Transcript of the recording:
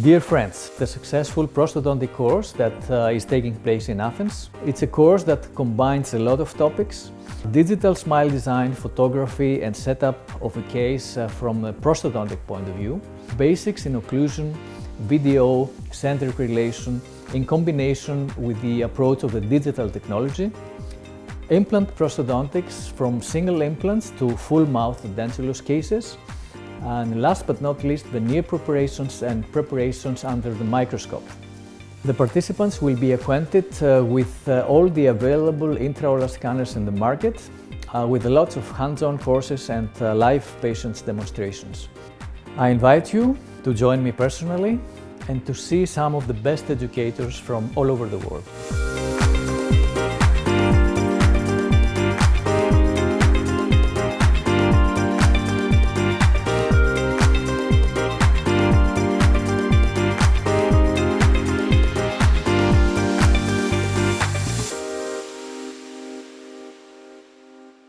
Dear friends, the successful prosthodontic course that is taking place in Athens. It's a course that combines a lot of topics: digital smile design, photography and setup of a case from a prosthodontic point of view, basics in occlusion, video, centric relation in combination with the approach of the digital technology, implant prosthodontics from single implants to full mouth dentulous cases, and last but not least, veneer preparations and preparations under the microscope. The participants will be acquainted with all the available intraoral scanners in the market, with lots of hands-on courses and live patients demonstrations. I invite you to join me personally and to see some of the best educators from all over the world.